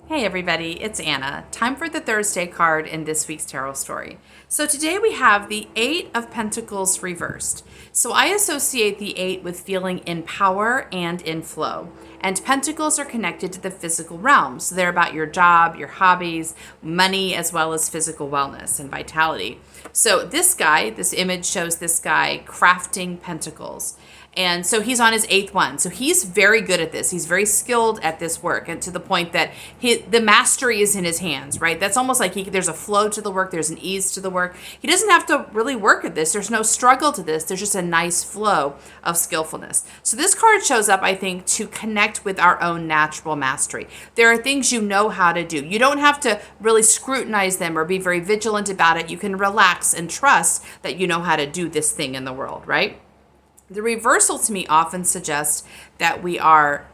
Hey everybody, it's Anna. Time for the Thursday card in this week's tarot story. So today we have the Eight of Pentacles reversed. So I associate the Eight with feeling in power and in flow. And Pentacles are connected to the physical realm. So they're about your job, your hobbies, money, as well as physical wellness and vitality. So this image shows this guy crafting pentacles. And so he's on his eighth one. So he's very good at this. He's very skilled at this work, and to the point that the mastery is in his hands, right? That's almost like there's a flow to the work. There's an ease to the work. He doesn't have to really work at this. There's no struggle to this. There's just a nice flow of skillfulness. So this card shows up, I think, to connect with our own natural mastery. There are things you know how to do. You don't have to really scrutinize them or be very vigilant about it. You can relax and trust that you know how to do this thing in the world, right? The reversal to me often suggests that we are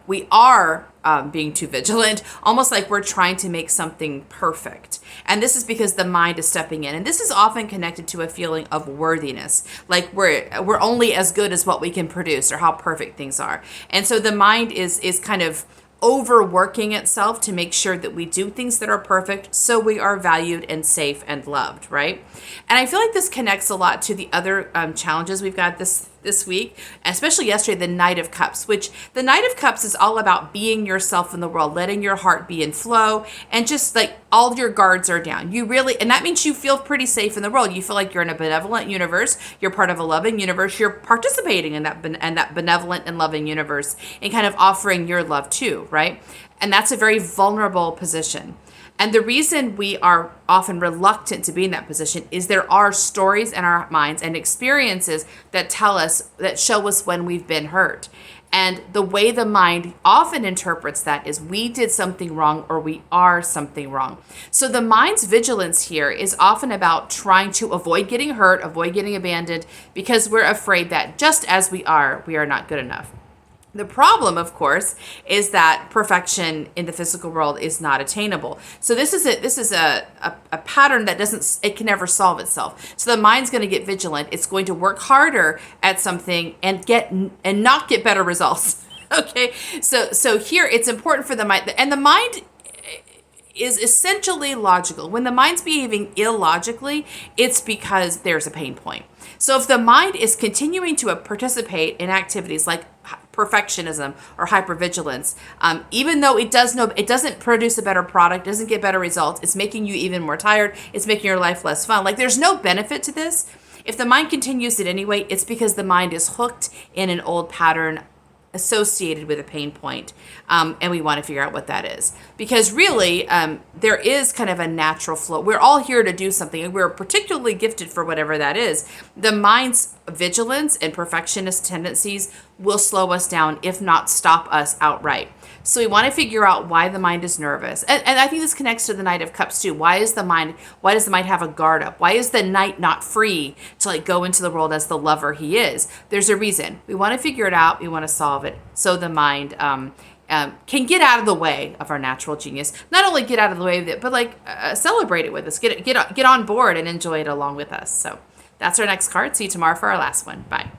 being too vigilant, almost like we're trying to make something perfect. And this is because the mind is stepping in. And this is often connected to a feeling of worthiness, like we're only as good as what we can produce or how perfect things are. And so the mind is kind of overworking itself to make sure that we do things that are perfect so we are valued and safe and loved, right? And I feel like this connects a lot to the other challenges we've got this week, especially yesterday, the Knight of Cups, which the Knight of Cups is all about being yourself in the world, letting your heart be in flow, and just like all your guards are down. And that means you feel pretty safe in the world. You feel like you're in a benevolent universe. You're part of a loving universe. You're participating in that benevolent and loving universe and kind of offering your love too, right? And that's a very vulnerable position. And the reason we are often reluctant to be in that position is there are stories in our minds and experiences that show us when we've been hurt. And the way the mind often interprets that is we did something wrong or we are something wrong. So the mind's vigilance here is often about trying to avoid getting hurt, avoid getting abandoned, because we're afraid that just as we are not good enough. The problem, of course, is that perfection in the physical world is not attainable. So this is a pattern that it can never solve itself. So the mind's going to get vigilant. It's going to work harder at something and not get better results. Okay, so here it's important for the mind, and the mind is essentially logical. When the mind's behaving illogically, it's because there's a pain point. So if the mind is continuing to participate in activities like perfectionism or hypervigilance, even though it doesn't produce a better product, doesn't get better results, it's making you even more tired, it's making your life less fun. Like there's no benefit to this. If the mind continues it anyway, it's because the mind is hooked in an old pattern associated with a pain point, and we want to figure out what that is. Because really, there is kind of a natural flow. We're all here to do something, and we're particularly gifted for whatever that is. The mind's vigilance and perfectionist tendencies will slow us down, if not stop us outright. So we want to figure out why the mind is nervous. And I think this connects to the Knight of Cups too. Why does the mind have a guard up? Why is the knight not free to go into the world as the lover he is? There's a reason. We want to figure it out. We want to solve it so the mind can get out of the way of our natural genius. Not only get out of the way of it, but celebrate it with us. Get on board and enjoy it along with us. So that's our next card. See you tomorrow for our last one. Bye.